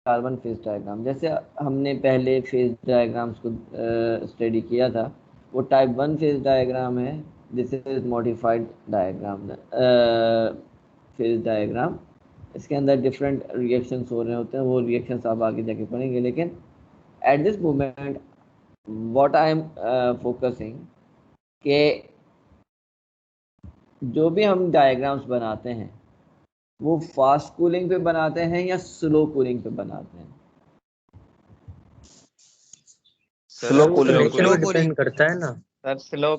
Carbon phase diagram, जैसे हमने पहले फेज डायग्राम्स को स्टडी किया था, वो टाइप 1 फेज डायग्राम है। This is modified diagram, phase diagram. इसके अंदर डिफरेंट रिएक्शंस हो रहे होते हैं, वो रिएक्शंस आप आगे जाके पढ़ेंगे। लेकिन eight this moment what I am focusing के जो भी हम डायग्राम्स बनाते हैं वो फास्ट कूलिंग पे बनाते हैं या स्लो कूलिंग पे बनाते हैं? स्लो कूलिंग डिपेंड करता है ना सर, स्लो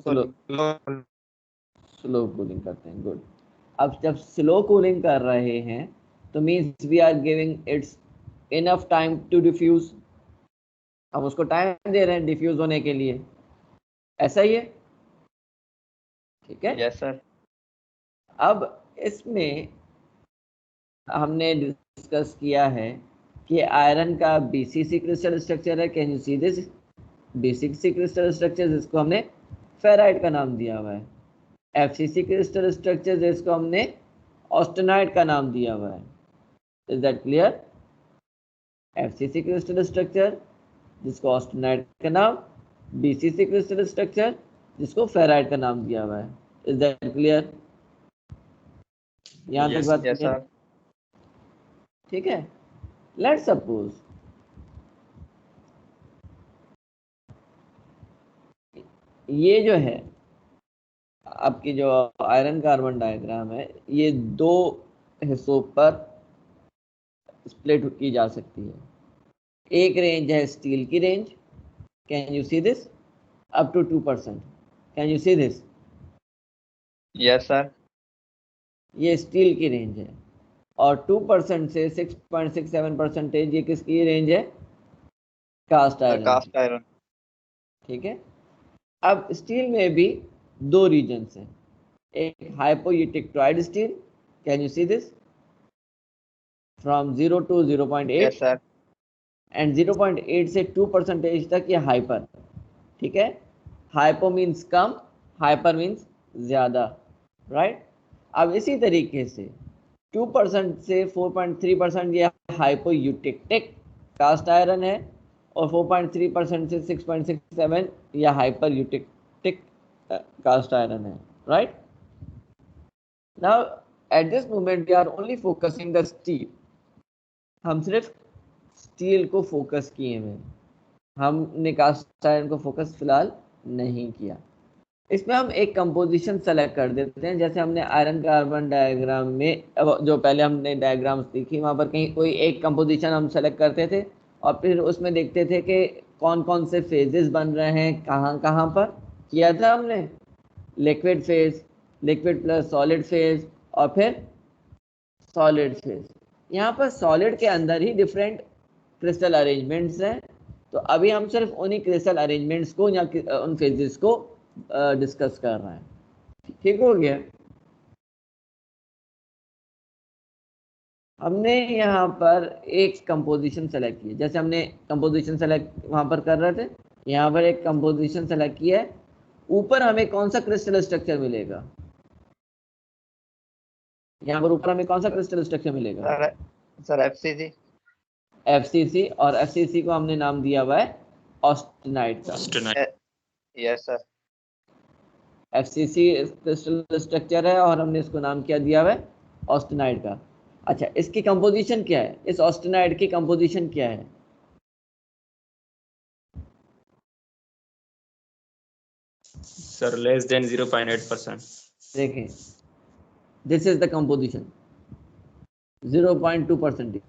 कूलिंग करते हैं। गुड। अब जब स्लो कूलिंग कर रहे हैं तो means we are giving its enough time to diffuse. हम उसको टाइम दे रहे हैं डिफ्यूज होने के लिए, ऐसा ही है, ठीक है? Yes sir. अब इसमें हमने डिस्कस किया है कि आयरन का बीसीसी क्रिस्टल स्ट्रक्चर है। Can you see this BCC crystal structure, जिसको हमने फेराइट का नाम दिया हुआ है। एफसीसी क्रिस्टल स्ट्रक्चर जिसको हमने ऑस्टेनाइट का नाम दिया हुआ है। Is that clear? FCC crystal structure जिसको ऑस्टेनाइट का नाम, बीसीसी क्रिस्टल स्ट्रक्चर जिसको फेराइट का नाम दिया हुआ है। Is that clear? यहाँ तक बात यस सर। ठीक है। लेट्स सपोज ये जो है आपकी जो आयरन कार्बन डायग्राम है, ये दो हिस्सों पर स्प्लिट की जा सकती है। एक रेंज है स्टील की range, can you see this, up to 2%। Can you see this? Yes sir. ये स्टील की रेंज है। और 2% से 6.67% ये किसकी रेंज है? Cast iron. Cast iron. ठीक है। अब स्टील में भी दो रीजन्स हैं। एक hypoeutectoid steel, can you see this, from 0 to 0.8। Yes sir. And 0.8 से 2% तक ये हाइपर। ठीक है। हाइपो मीन्स कम, हाइपर मीन्स ज्यादा, राइट? अब इसी तरीके से 2% से 4.3% ये हाइपोयूटिक्टिक कास्ट आयरन है, और 4.3% से 6.67 यह हाइपर यूटिक्टिक कास्ट आयरन है, right? Now at this moment we are only focusing the steel. हम सिर्फ स्टील को फोकस किए हुए, हमने कास्ट आयरन को फोकस फिलहाल नहीं किया। इसमें हम एक कंपोजिशन सेलेक्ट कर देते हैं। जैसे हमने आयरन कार्बन डायग्राम में जो पहले हमने डायग्राम्स देखी, वहाँ पर कहीं कोई एक कंपोजिशन हम सेलेक्ट करते थे और फिर उसमें देखते थे कि कौन कौन से फेजेस बन रहे हैं, कहाँ कहाँ पर किया था हमने। Liquid phase, liquid plus solid phase, और फिर सॉलिड फेज। यहाँ पर सॉलिड के अंदर ही डिफरेंट क्रिस्टल अरेंजमेंट्स हैं। तो अभी हम सिर्फ उन्हीं क्रिस्टल अरेंजमेंट्स को या उन फेजेस को डिस्कस कर रहे हैं। ठीक हो गया? हमने यहाँ पर एक कंपोजिशन सेलेक्ट की, जैसे हमने कंपोजिशन सेलेक्ट वहाँ पर कर रहे थे, यहाँ पर एक कंपोजिशन सेलेक्ट किया है। ऊपर हमें कौन सा क्रिस्टल स्ट्रक्चर मिलेगा? यहाँ पर ऊपर हमें कौन सा क्रिस्टल स्ट्रक्चर मिलेगा? Sir FCC. एफसीसी, और एफसीसी को हमने नाम दिया हुआ है ऑस्टेनाइट का। Yes sir. FCC crystal structure है और हमने इसको नाम क्या दिया हुआ है? ऑस्टेनाइट का। अच्छा, इसकी कंपोजिशन क्या है? इस ऑस्टेनाइट की कंपोजिशन क्या है? Sir less than 0.8%। देखें, this is the composition 0.2%।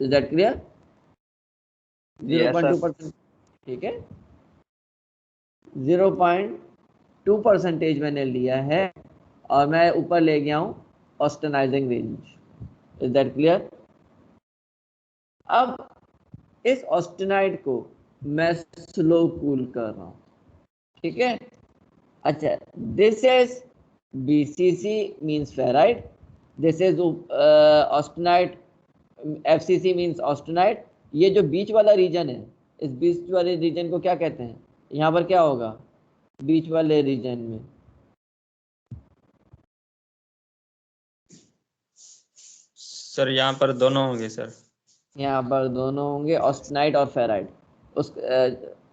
Is that clear? 0.2%। ठीक है, 0.2% मैंने लिया है और मैं ऊपर ले गया हूं ऑस्टेनाइजिंग रेंज। Is that clear? अब इस ऑस्टेनाइट को मैं स्लो कूल कर रहा हूं, ठीक है? अच्छा, this is BCC means ferrite, this is austenite, FCC means austenite. ये जो बीच वाला रीजन है, इस बीच वाले रीजन को क्या कहते हैं? यहाँ पर क्या होगा बीच वाले रीजन में? सर यहाँ पर दोनों होंगे सर। यहाँ पर दोनों होंगे, ऑस्टेनाइट और फेराइट। उस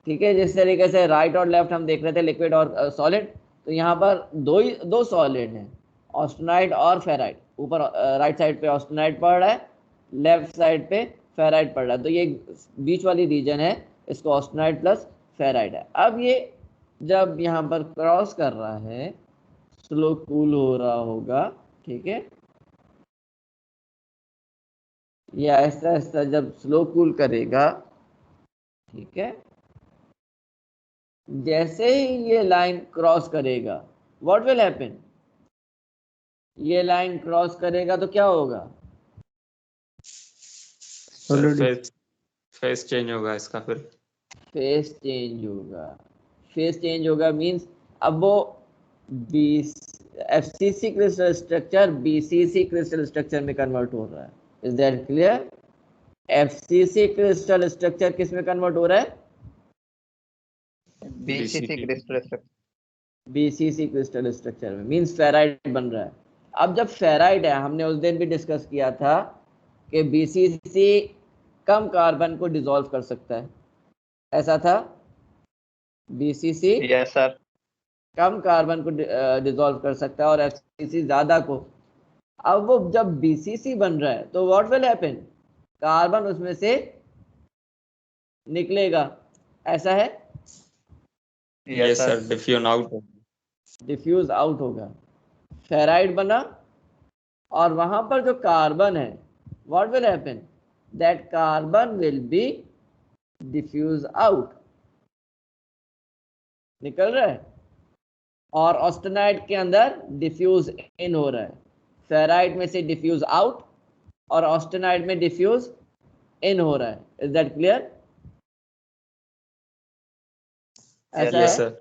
ठीक है, जिस तरीके से राइट और लेफ्ट हम देख रहे थे लिक्विड और सॉलिड, तो यहाँ पर दो सॉलिड हैं, ऑस्टेनाइट और फेराइट। ऊपर राइट साइड पे ऑस्टेनाइट पड़ रहा है, लेफ्ट साइड पे फेराइट पड़ रहा है, तो ये बीच वाली रीजन है, इसको ऑस्टेनाइट प्लस फेराइट है। अब ये जब यहाँ पर क्रॉस कर रहा है, स्लो कूल हो रहा होगा, ठीक है, ये ऐसा ऐसा जब स्लो कूल करेगा, ठीक है, जैसे ही ये लाइन क्रॉस करेगा, व्हाट विल हैपन, ये लाइन क्रॉस करेगा तो क्या होगा, सर फेस चेंज होगा इसका फिर। फेस चेंज होगा। फेस चेंज होगा मींस अब वो FCC crystal structure BCC crystal structure में कन्वर्ट हो रहा है। Is that clear? FCC crystal structure किस में कन्वर्ट हो रहा है? BCC crystal structure. BCC crystal structure में मींस फेराइट बन रहा है। अब जब फेराइट है, हमने उस दिन भी डिस्कस किया था कि बीसीसी कम कार्बन को डिसॉल्व कर सकता है, ऐसा था? BCC yes sir. कम कार्बन को डिसॉल्व कर सकता है और एफसीसी ज्यादा को। अब वो जब बीसीसी बन रहा है तो व्हाट विल हैपन, कार्बन उसमें से निकलेगा, ऐसा है? Yes sir, diffuse out, diffuse out होगा। फेराइट बना और वहां पर जो कार्बन है, what will happen, that carbon will be diffuse out, निकल रहा है, और ऑस्टेनाइट के अंदर डिफ्यूज इन हो रहा है। फेराइट में से डिफ्यूज आउट और ऑस्टेनाइट में डिफ्यूज इन हो रहा है। Is that clear? ऐसा यस है। सर।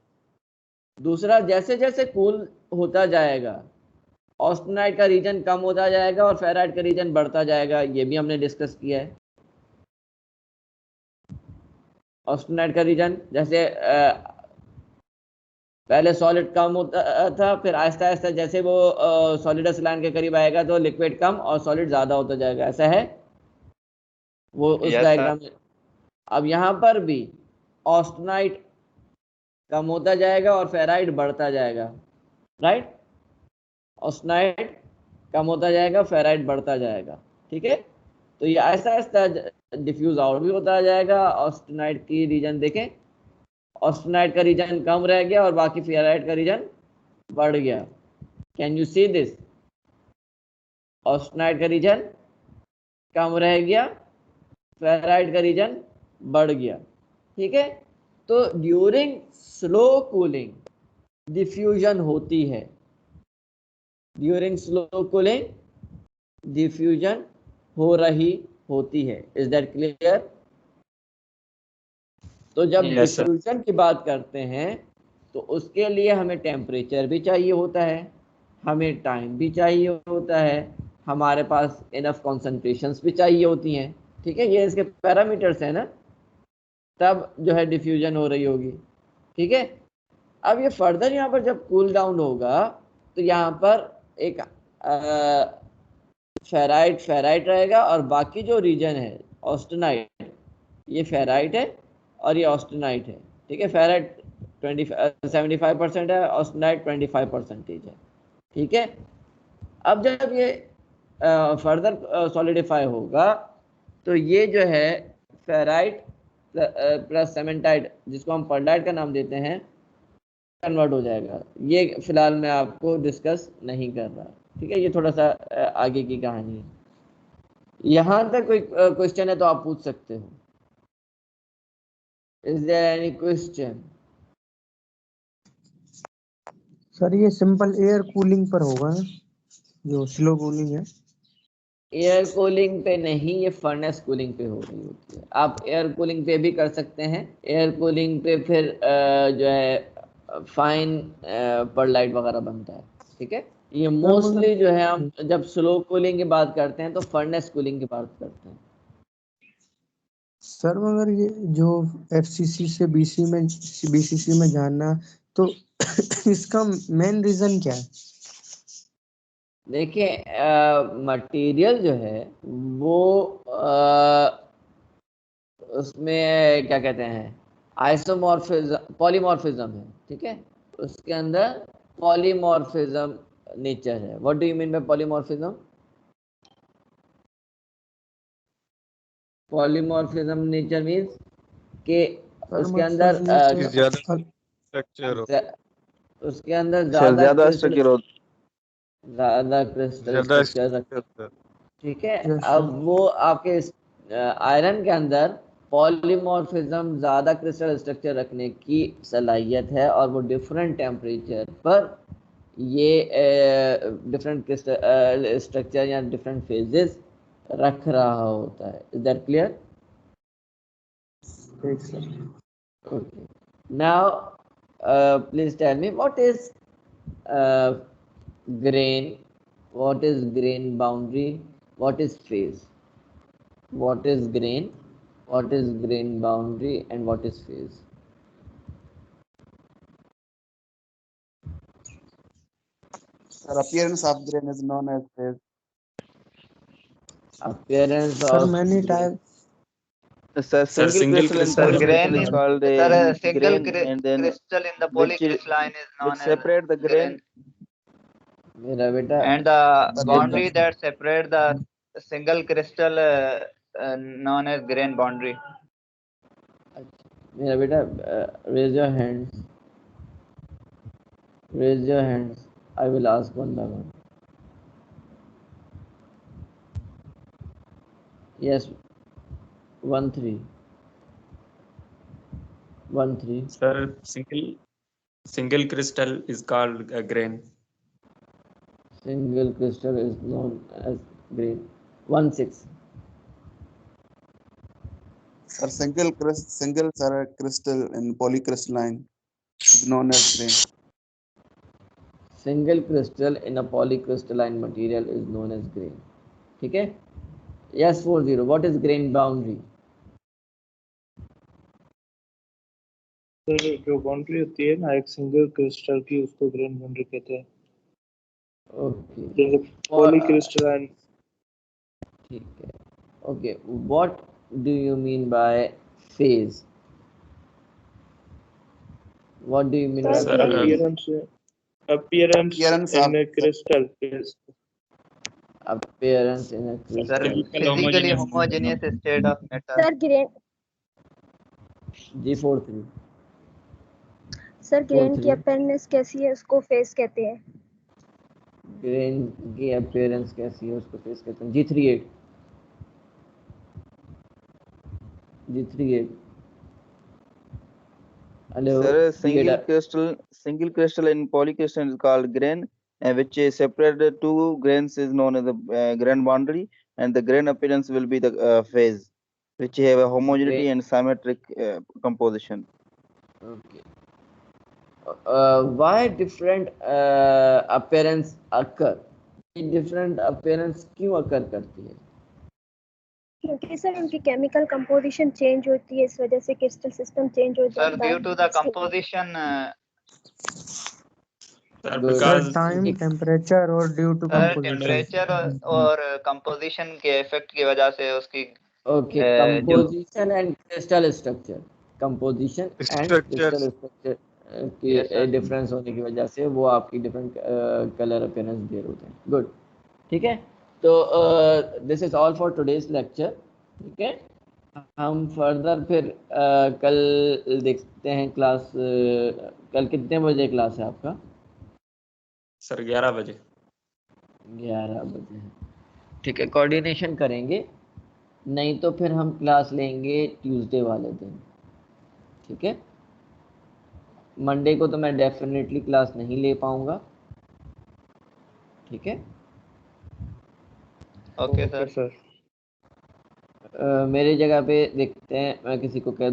दूसरा, जैसे जैसे कूल होता जाएगा, ऑस्टेनाइट का रीजन कम होता जाएगा और फेराइट का रीजन बढ़ता जाएगा, ये भी हमने डिस्कस किया है। ऑस्टेनाइट का रीजन जैसे पहले सॉलिड कम होता था, फिर आहिस्ता आहिस्ता जैसे वो सॉलिडस लाइन के करीब आएगा तो लिक्विड कम और सॉलिड ज्यादा होता जाएगा, ऐसा है वो उस यस डायग्राम सर। में। अब यहाँ पर भी ऑस्टेनाइट कम होता जाएगा और फेराइट बढ़ता जाएगा, राइट? ऑस्टेनाइट कम होता जाएगा, फेराइट बढ़ता जाएगा, ठीक है। तो ये आहिस्ता आहिस्ता डिफ्यूज आउट भी होता जाएगा। ऑस्टेनाइट की रीजन देखें, ऑस्टेनाइट का रीजन कम रह गया और बाकी फेराइट का रीजन बढ़ गया। Can you see this? Austenite का रीजन कम रह गया, फेराइट का रीजन बढ़ गया, ठीक है। तो ड्यूरिंग स्लो कूलिंग डिफ्यूजन होती है, ड्यूरिंग स्लो कूलिंग डिफ्यूजन हो रही होती है। Is that clear? तो जब यस सर। डिफ्यूजन की बात करते हैं तो उसके लिए हमें टेम्परेचर भी चाहिए होता है, हमें टाइम भी चाहिए होता है, हमारे पास इनफ कॉन्सेंट्रेशंस भी चाहिए होती हैं, ठीक है। ये इसके पैरामीटर्स हैं ना, तब जो है डिफ्यूजन हो रही होगी, ठीक है। अब ये फर्दर यहाँ पर जब कूल डाउन होगा तो यहाँ पर एक फेराइट रहेगा और बाकी जो रीजन है ऑस्टेनाइट, ये फेराइट है और ये ऑस्टेनाइट है, ठीक है। फेराइट 75% है, ऑस्टेनाइट 25% है, ठीक है। अब जब ये फर्दर सॉलिडिफाई होगा तो ये जो है फेराइट प्लस सेमेंटाइट, जिसको हम पर्लाइट का नाम देते हैं, कन्वर्ट हो जाएगा। ये फिलहाल मैं आपको डिस्कस नहीं कर रहा, ठीक है, ये थोड़ा सा आगे की कहानी है। यहाँ तक कोई क्वेश्चन है तो आप पूछ सकते हो। Is there any question? Sir ये सिंपल एयर कूलिंग पर होगा ना, जो स्लो कूलिंग है? एयर कूलिंग पे नहीं, ये फर्नेस कूलिंग पे हो रही होती है। आप एयर कूलिंग पे भी कर सकते हैं, एयर कूलिंग पे फिर जो है फाइन परलाइट वगैरह बनता है, ठीक है। ये मोस्टली जो है हम जब स्लो कूलिंग की बात करते हैं तो फर्नेस कूलिंग की बात करते हैं। सर मगर ये जो एफसीसी से बीसीसी में जाना, तो इसका मेन रीजन क्या है? देखिए, मटेरियल जो है वो उसमें क्या कहते हैं, आइसोमॉर्फिज्म पॉलीमॉर्फिज्म है, ठीक है, उसके अंदर पॉलीमॉर्फिज्म नेचर है। What do you mean by polymorphism? Polymorphism nature means कि उसके अंदर स्ट्रक्चर हो, उसके अंदर सर ज्यादा ज्यादा क्रिस्टल स्ट्रक्चर हो, क्रिस्टल ज्यादा स्ट्रक्चर, ठीक है। Yes, अब sir. वो आपके आयरन के अंदर पॉलीमॉर्फिज्म ज्यादा क्रिस्टल स्ट्रक्चर रखने की सलाहियत है, और वो डिफरेंट टेम्परेचर पर ये डिफरेंट क्रिस्टल स्ट्रक्चर या डिफरेंट फेजेस रख रहा होता है। Is that clear? Right, sir. Okay. Now, please tell me what is uh, grain, what is grain boundary, what is phase? What is grain? What is grain boundary and what is phase? Sir, appearance of grain is known as phase. Appearance Sir, of many grain. types. sir, Sir, single single crystal in crystal the in grain is polycrystalline. called Sir, a a single grain, and then crystal in the which polycrystalline is known which as separate the grain, मेरा बेटा and the But boundary that separate the single crystal known as grain boundary. मेरा बेटा raise your hands. Raise your hands. I will ask one by one. Yes, 1 3 1 3. Sir, single crystal is called a grain. Single crystal is known as grain. 1 6. sir, single sir, crystal in polycrystalline is known as grain. Single crystal in a polycrystalline material is known as grain. ठीक है? Yes, 40. What is grain boundary? Sir जो boundary होती है ना एक single crystal की, उसको grain boundary कहते हैं। Okay. जैसे पॉलीक्रिस्टलाइन। ठीक है. Okay. What do you mean by phase? What do you mean by Sir, phase? appearance in a crystal is Appearance in a Sir, crystal. physically homogeneous state of matter. Sir grain G 4 3. Sir grain की 4 3. Appearance कैसी है उसको face कहते हैं। Grain की appearance कैसी है उसको फेस कहते हैं। G 3 8. G 3 8. Hello. sir, G8. single crystal in polycrystalline is called grain, and which is separated two grains is known as the grain boundary, and the grain appearance will be the phase, which have a homogeneity and symmetric composition. Okay. Why different appearance occur? Different appearance क्यों occur करती है? क्योंकि sir उनकी chemical composition change होती है, इस वजह से क्रिस्टल सिस्टम चेंज हो Sir, जाता है। due to the composition, Sir, Good. Sir, because time, temperature और due to sir, composition. temperature और composition के effect की वजह से उसकी Okay. जो Composition and crystal structure. Composition and crystal structure की Yes, sir. डिफरेंस होने की वजह से वो आपकी डिफरेंट कलर अपीयरेंस देर होते हैं। गुड, ठीक है। तो this is all for today's lecture, ठीक है। हम फर्दर फिर कल देखते हैं क्लास। कल कितने बजे क्लास है आपका? सर 11 बजे। 11 बजे है, ठीक है। कोऑर्डिनेशन करेंगे, नहीं तो फिर हम क्लास लेंगे ट्यूसडे वाले दिन, ठीक है। मंडे को तो मैं डेफिनेटली क्लास नहीं ले पाऊंगा, ठीक है। Okay sir. मेरी जगह पे देखते हैं, मैं किसी को कह